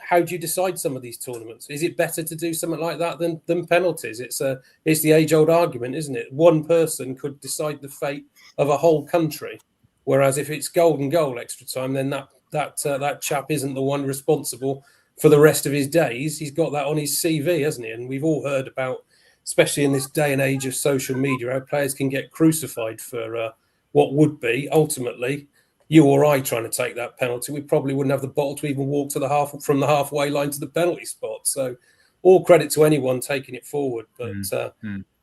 how do you decide some of these tournaments? Is it better to do something like that than penalties? It's the age-old argument, isn't it? One person could decide the fate of a whole country, whereas if it's golden goal extra time, then that chap isn't the one responsible for the rest of his days. He's got that on his CV, hasn't he? And we've all heard about, especially in this day and age of social media, how players can get crucified for what would be ultimately you or I trying to take that penalty. We probably wouldn't have the bottle to even walk to from the halfway line to the penalty spot. So all credit to anyone taking it forward. But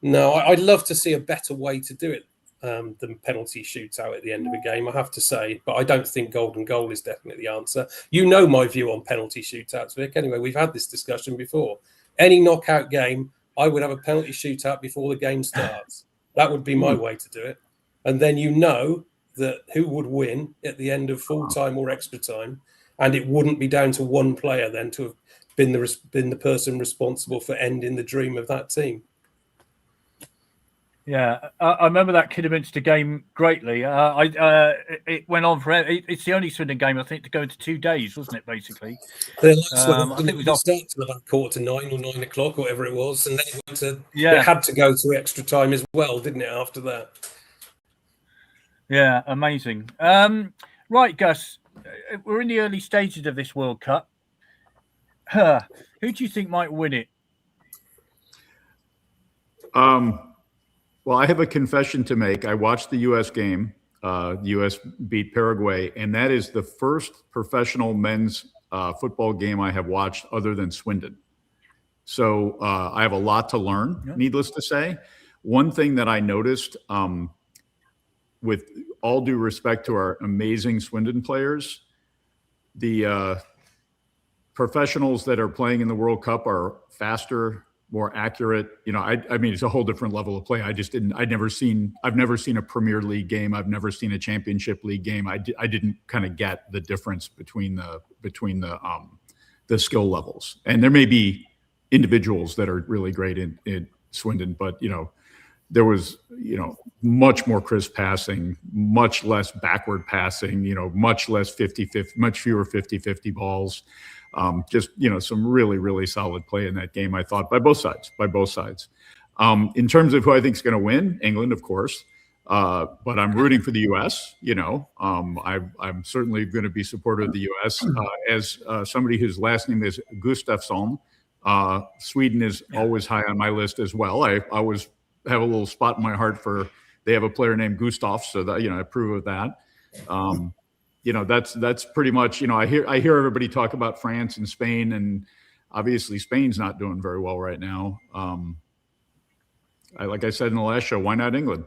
no, I'd love to see a better way to do it than penalty shootout at the end of a game, I have to say. But I don't think golden goal is definitely the answer. You know my view on penalty shootouts, Vic. Anyway, we've had this discussion before. Any knockout game, I would have a penalty shootout before the game starts. That would be my way to do it. And then you know that who would win at the end of full time or extra time, and it wouldn't be down to one player then to have been the person responsible for ending the dream of that team. Yeah, I remember that Kidderminster game greatly. It went on forever. It's the only Swindon game, I think, to go into 2 days, wasn't it, basically? I think it was start till about 8:45 or 9 o'clock, or whatever it was, and then it had to go to extra time as well, didn't it, after that? Yeah, amazing. Right, Gus, we're in the early stages of this World Cup. Who do you think might win it? Well, I have a confession to make. I watched the U.S. game. The U.S. beat Paraguay, and that is the first professional men's football game I have watched other than Swindon. So I have a lot to learn, needless to say. One thing that I noticed, with all due respect to our amazing Swindon players, the professionals that are playing in the World Cup are faster, more accurate. You know, I mean, it's a whole different level of play. I've never seen a Premier League game. I've never seen a Championship League game. I didn't kind of get the difference between the skill levels. And there may be individuals that are really great in Swindon, but there was, much more crisp passing, much less backward passing, much less 50-50, much fewer 50-50 balls. Just, some really, really solid play in that game, I thought, by both sides. In terms of who I think is going to win, England, of course. But I'm rooting for the U.S., I'm certainly going to be supportive of the U.S. As somebody whose last name is Gustafsson. Sweden is always high on my list as well. I always have a little spot in my heart they have a player named Gustav, so that, I approve of that. That's pretty much, I hear everybody talk about France and Spain, and obviously Spain's not doing very well right now. Like I said in the last show, why not England?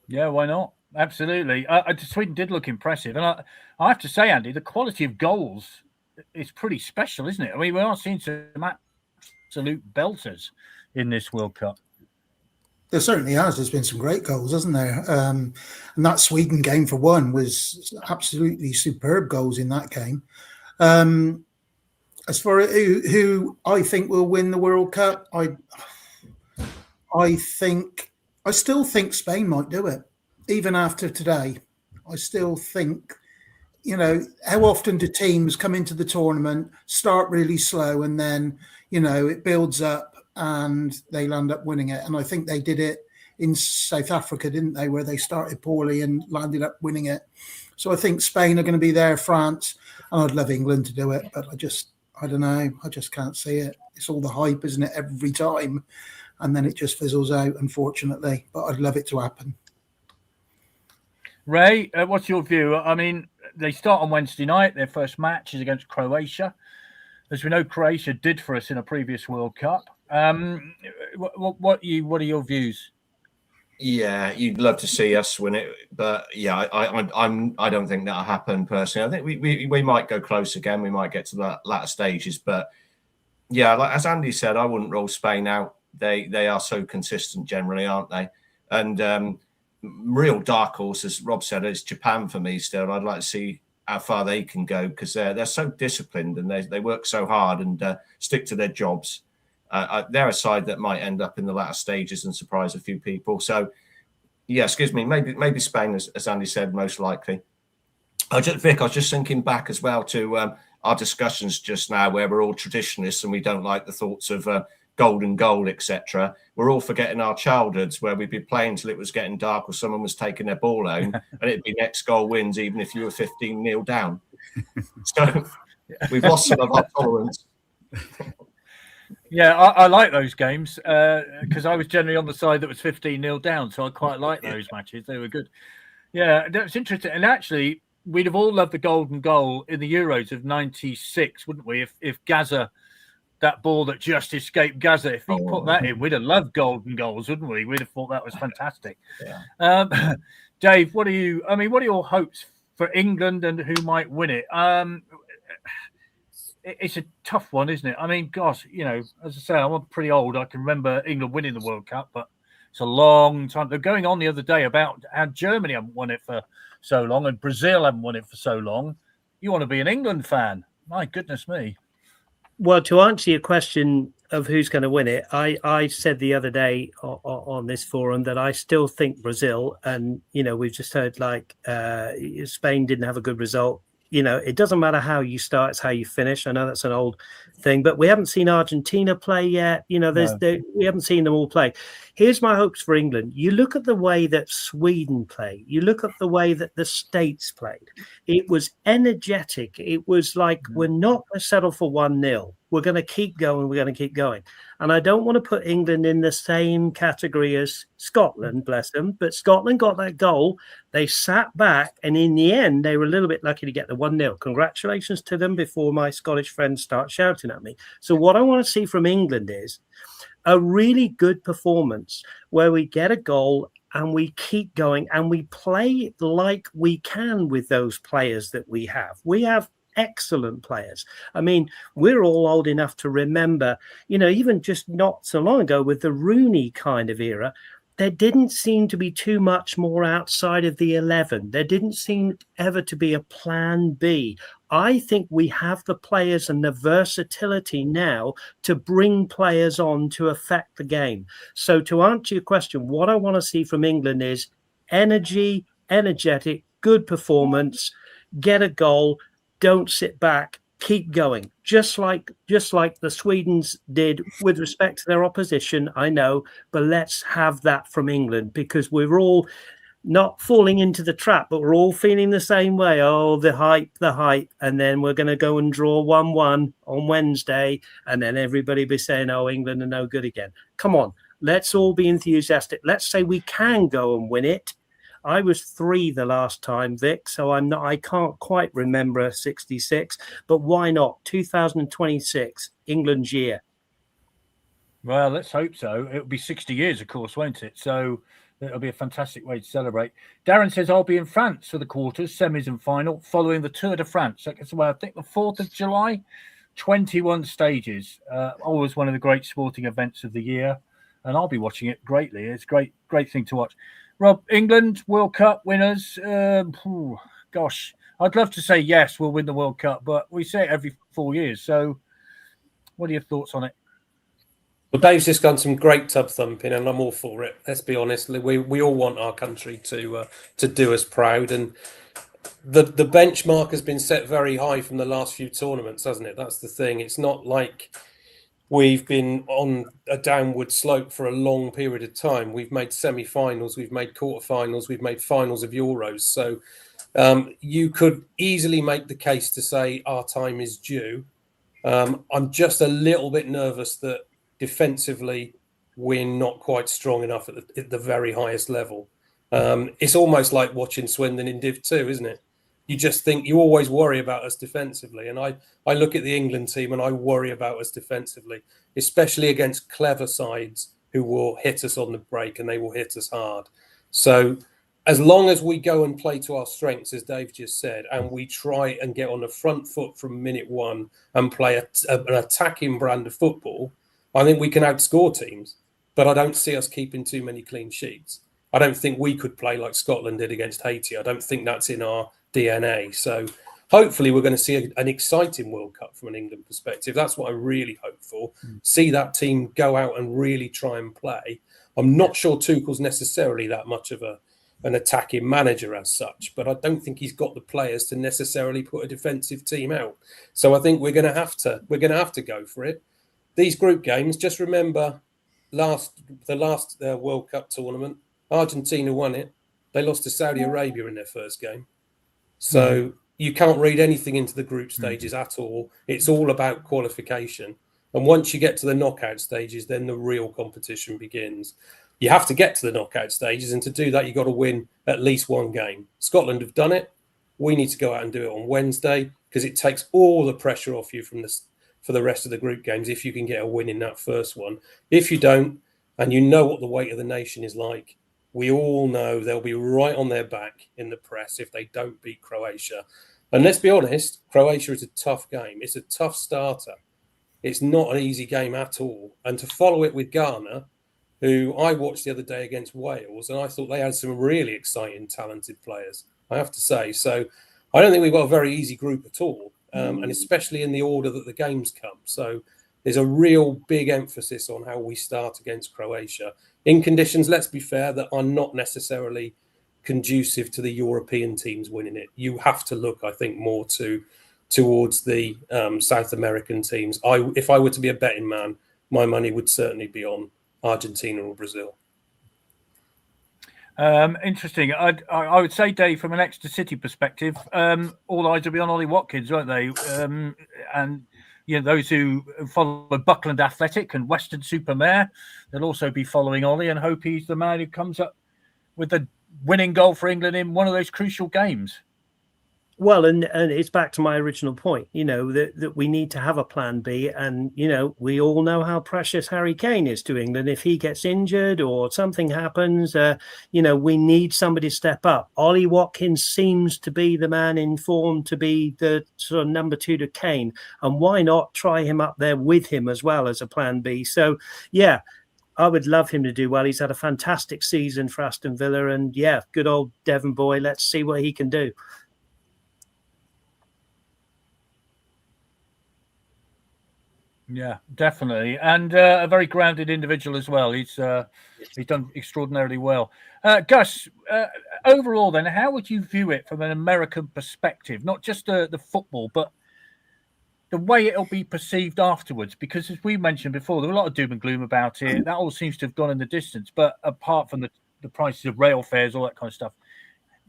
Yeah, why not? Absolutely. Sweden did look impressive. And I have to say, Andy, the quality of goals is pretty special, isn't it? I mean, we are seeing some absolute belters in this World Cup. There certainly has. There's been some great goals, hasn't there? And that Sweden game for one was absolutely superb goals in that game. As for who I think will win the World Cup, I still think Spain might do it, even after today. I still think, how often do teams come into the tournament, start really slow, and then, it builds up and they'll end up winning it. And I think they did it in South Africa, didn't they, where they started poorly and landed up winning it. So I think Spain are going to be there, France, and I'd love England to do it, but I don't know. I just can't see it. It's all the hype, isn't it, every time? And then it just fizzles out, unfortunately. But I'd love it to happen. Ray, what's your view? I mean, they start on Wednesday night. Their first match is against Croatia. As we know, Croatia did for us in a previous World Cup. What are your views? Yeah, you'd love to see us win it, but yeah, I don't think that'll happen personally. I think we might go close again. We might get to the latter stages, but yeah, like as Andy said, I wouldn't roll Spain out. They are so consistent generally, aren't they? And real dark horse, as Rob said, it's Japan for me still. I'd like to see how far they can go because they're so disciplined and they work so hard and stick to their jobs. They're a side that might end up in the latter stages and surprise a few people. So, yeah, excuse me, maybe Spain, as Andy said, most likely. Vic, I was just thinking back as well to our discussions just now where we're all traditionalists and we don't like the thoughts of golden goal, etc. We're all forgetting our childhoods where we'd be playing till it was getting dark or someone was taking their ball home and it'd be next goal wins even if you were 15-0 down. So we've lost some of our tolerance. Yeah, I like those games because I was generally on the side that was 15-0 down, so I quite like those matches. They were good. Yeah, that's interesting. And actually, we'd have all loved the golden goal in the Euros of '96, wouldn't we? If Gaza, that ball that just escaped Gaza, if he put that in, we'd have loved golden goals, wouldn't we? We'd have thought that was fantastic. Yeah. Dave, what are your hopes for England and who might win it? It's a tough one, isn't it? I mean, gosh, as I say, I'm pretty old. I can remember England winning the World Cup, but it's a long time. They're going on the other day about how Germany haven't won it for so long and Brazil haven't won it for so long. You want to be an England fan? My goodness me. Well, to answer your question of who's going to win it, I said the other day on this forum that I still think Brazil, and, we've just heard Spain didn't have a good result. It doesn't matter how you start, it's how you finish. I know that's an old thing, but we haven't seen Argentina play yet. We haven't seen them all play. Here's my hopes for England. You look at the way that Sweden played. You look at the way that the States played. It was energetic. It was like, we're not going to settle for 1-0. We're going to keep going. We're going to keep going. And I don't want to put England in the same category as Scotland, bless them. But Scotland got that goal. They sat back. And in the end, they were a little bit lucky to get the 1-0. Congratulations to them before my Scottish friends start shouting at me. So what I want to see from England is a really good performance where we get a goal and we keep going and we play like we can with those players that we have. We have excellent players. I mean, we're all old enough to remember, even just not so long ago with the Rooney kind of era, there didn't seem to be too much more outside of the 11. There didn't seem ever to be a plan B. I think we have the players and the versatility now to bring players on to affect the game. So to answer your question, what I want to see from England is energetic, good performance, get a goal, don't sit back, keep going, just like the Swedes did with respect to their opposition. I know, but let's have that from England because we're all not falling into the trap, but we're all feeling the same way. Oh, the hype, and then we're going to go and draw 1-1 on Wednesday, and then everybody be saying, "Oh, England are no good again." Come on, let's all be enthusiastic. Let's say we can go and win it. I was 3 the last time, Vic, so I can't quite remember 66, but why not? 2026, England's year. Well, let's hope so. It'll be 60 years, of course, won't it? So it'll be a fantastic way to celebrate. Darren says, I'll be in France for the quarters, semis and final, following the Tour de France. That's I think the 4th of July, 21 stages. Always one of the great sporting events of the year. and I'll be watching it greatly. It's great thing to watch. Rob, England World Cup winners. Gosh, I'd love to say yes, we'll win the World Cup, but we say it every 4 years. So, what are your thoughts on it? Well, Dave's just done some great tub thumping, and I'm all for it. Let's be honest, we all want our country to do us proud, and the benchmark has been set very high from the last few tournaments, hasn't it? That's the thing. It's not like we've been on a downward slope for a long period of time. We've made semi-finals, we've made quarterfinals, we've made finals of Euros. So you could easily make the case to say our time is due. I'm just a little bit nervous that defensively we're not quite strong enough at the very highest level. It's almost like watching Swindon in Div 2, isn't it? You just think, you always worry about us defensively. And I look at the England team and I worry about us defensively, especially against clever sides who will hit us on the break, and they will hit us hard. So as long as we go and play to our strengths, as Dave just said, and we try and get on the front foot from minute one and play an attacking brand of football, I think we can outscore teams. But I don't see us keeping too many clean sheets. I don't think we could play like Scotland did against Haiti. I don't think that's in our DNA. So hopefully we're going to see an exciting World Cup from an England perspective. That's what I really hope for. See that team go out and really try and play. I'm not sure Tuchel's necessarily that much of an attacking manager as such, but I don't think he's got the players to necessarily put a defensive team out. So I think we're going to have to go for it. These group games, just remember the last World Cup tournament, Argentina won it. They lost to Saudi Arabia in their first game. So you can't read anything into the group stages at all. It's all about qualification. And once you get to the knockout stages, then the real competition begins. You have to get to the knockout stages, and to do that, you've got to win at least one game. Scotland have done it. We need to go out and do it on Wednesday, because it takes all the pressure off you for the rest of the group games if you can get a win in that first one. If you don't, and you know what the weight of the nation is like, we all know they'll be right on their back in the press if they don't beat Croatia. And let's be honest, Croatia is a tough game. It's a tough starter. It's not an easy game at all. And to follow it with Ghana, who I watched the other day against Wales, and I thought they had some really exciting, talented players, I have to say. So I don't think we've got a very easy group at all, and especially in the order that the games come. So there's a real big emphasis on how we start against Croatia in conditions, let's be fair, that are not necessarily conducive to the European teams winning it. You have to look, I think, more towards the South American teams. If I were to be a betting man, my money would certainly be on Argentina or Brazil. Interesting. I would say, Dave, from an Exeter City perspective, all eyes will be on Ollie Watkins, won't they? And you know, those who follow Buckland Athletic and Weston-super-Mare, they'll also be following Ollie and hope he's the man who comes up with the winning goal for England in one of those crucial games. Well, and it's back to my original point, you know, that we need to have a plan B. And, you know, we all know how precious Harry Kane is to England. If he gets injured or something happens, you know, we need somebody to step up. Ollie Watkins seems to be the man in form to be the sort of number 2 to Kane. And why not try him up there with him as well as a plan B? So, yeah, I would love him to do well. He's had a fantastic season for Aston Villa. And, yeah, good old Devon boy. Let's see what he can do. Yeah, definitely, and a very grounded individual as well. He's done extraordinarily well. Gus, overall, then, how would you view it from an American perspective? Not just the football, but the way it'll be perceived afterwards. Because as we mentioned before, there was a lot of doom and gloom about it. That all seems to have gone in the distance. But apart from the prices of rail fares, all that kind of stuff,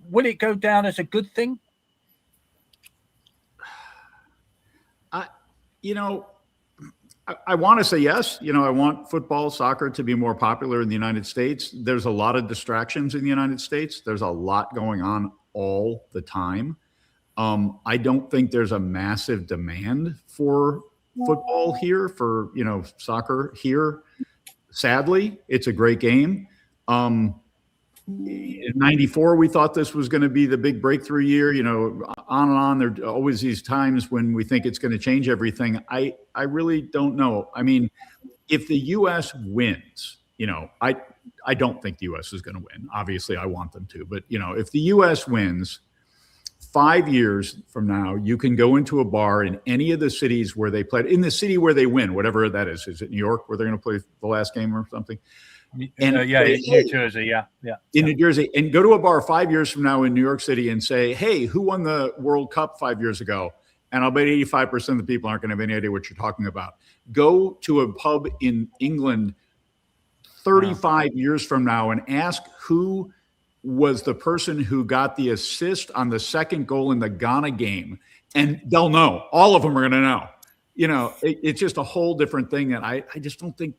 will it go down as a good thing? I want to say yes. You know, I want football, soccer to be more popular in the United States. There's a lot of distractions in the United States. There's a lot going on all the time. I don't think there's a massive demand for football here, for, you know, soccer here. Sadly, it's a great game. In 94, we thought this was going to be the big breakthrough year, you know, on and on. There are always these times when we think it's going to change everything. I really don't know. I mean, if the U.S. wins you know, I don't think the U.S. is going to win. Obviously, I want them to. But, you know, if the U.S. wins, 5 years from now, you can go into a bar in any of the cities where they played, in the city where they win, whatever that is. Is it New York where they're going to play the last game or something? And New Jersey, in New Jersey, and go to a bar 5 years from now in New York City and say, hey, who won the World Cup 5 years ago? And I'll bet 85% of the people aren't going to have any idea what you're talking about. Go to a pub in England 35 years from now and ask who was the person who got the assist on the second goal in the Ghana game, and they'll know. All of them are going to know. You know, it's just a whole different thing. And I just don't think,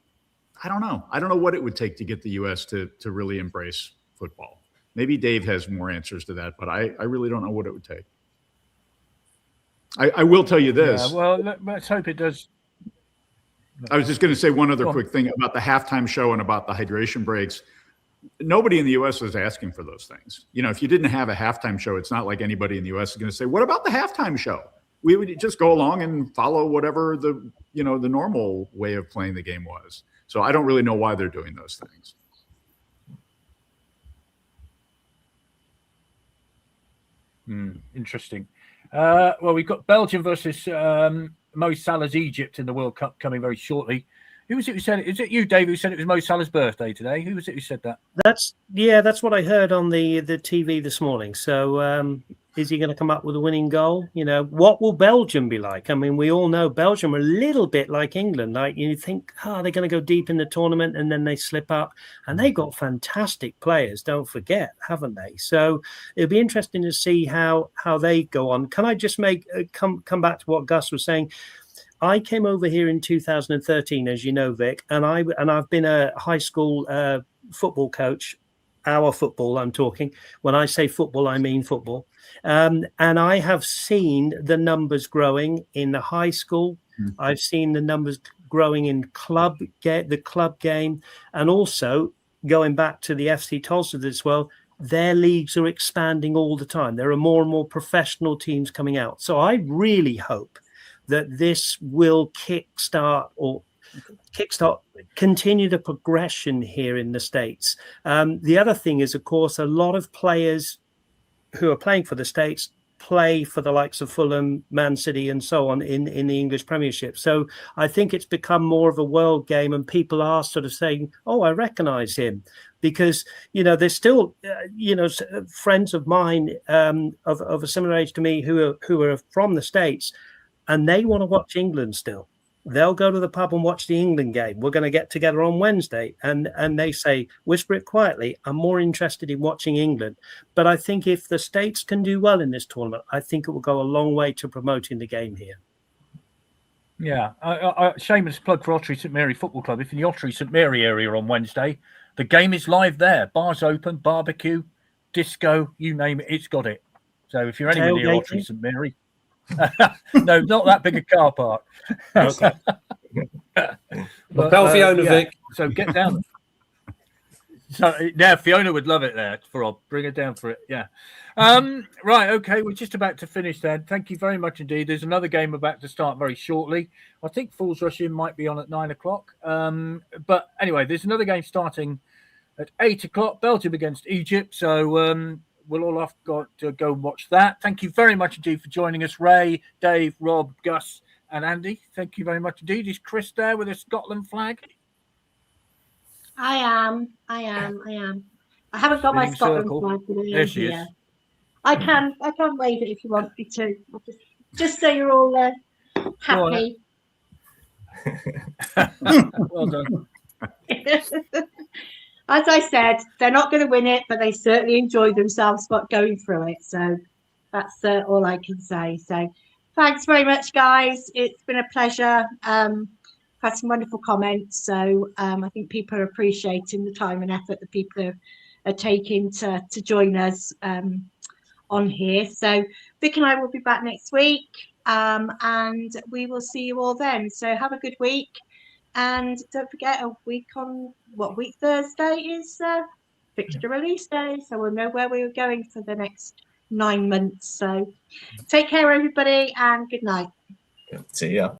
I don't know. I don't know what it would take to get the U.S. to really embrace football. Maybe Dave has more answers to that, but I really don't know what it would take. I will tell you this. Yeah, well, let's hope it does. I was just going to say one other quick thing about the halftime show and about the hydration breaks. Nobody in the U.S. is asking for those things. You know, if you didn't have a halftime show, it's not like anybody in the U.S. is going to say, what about the halftime show? We would just go along and follow whatever the normal way of playing the game was. So I don't really know why they're doing those things. Interesting. Well, we've got Belgium versus Mo Salah's Egypt in the World Cup coming very shortly. Who was it who said it? Is it you, Dave, who said it was Mo Salah's birthday today? Who was it who said that? That's what I heard on the TV this morning. So is he going to come up with a winning goal? You know, what will Belgium be like? I mean, we all know Belgium are a little bit like England. Like, you think, they're going to go deep in the tournament and then they slip up. And they've got fantastic players, don't forget, haven't they? So it'll be interesting to see how they go on. Can I just come back to what Gus was saying? I came over here in 2013, as you know, Vic, and I've been a high school football coach. Our football, I'm talking. When I say football, I mean football. And I have seen the numbers growing in the high school. I've seen the numbers growing in the club game, and also going back to the FC Tulsa as well. Their leagues are expanding all the time. There are more and more professional teams coming out. So I really hope that this will continue the progression here in the States. The other thing is, of course, a lot of players who are playing for the States play for the likes of Fulham, Man City, and so on in the English Premiership. So I think it's become more of a world game, and people are sort of saying, "Oh, I recognise him," because there's still friends of mine of a similar age to me who are from the States. And they want to watch England still. They'll go to the pub and watch the England game. We're going to get together on Wednesday. And they say, whisper it quietly, I'm more interested in watching England. But I think if the States can do well in this tournament, I think it will go a long way to promoting the game here. Yeah. Shameless plug for Ottery St Mary Football Club. If in the Ottery St Mary area on Wednesday, the game is live there. Bars open, barbecue, disco, you name it, it's got it. So if you're anywhere near Ottery St Mary, no, not that big a car park. Okay. Tell Fiona, Vic. So get down. So yeah, Fiona would love it there. Bring her down for it. Yeah. Right. Okay. We're just about to finish then. Thank you very much indeed. There's another game about to start very shortly. I think Fools Rush In might be on at 9 o'clock. But anyway, there's another game starting at 8 o'clock. Belgium against Egypt. So we'll all have got to go and watch that. Thank you very much indeed for joining us, Ray, Dave, Rob, Gus, and Andy. Thank you very much indeed. Is Chris there with a Scotland flag? I am. I haven't got my Scotland flag today. There she is. I can wave it if you want me to. Just so you're all happy. Well done. As I said, they're not going to win it, but they certainly enjoyed themselves going through it. So that's all I can say. So thanks very much, guys. It's been a pleasure. Had some wonderful comments. So I think people are appreciating the time and effort that people are taking to join us on here. So Vic and I will be back next week, and we will see you all then. So have a good week. And don't forget, a week on Thursday is fixture release day. So we'll know where we're going for the next 9 months. So take care, everybody, and good night. See ya.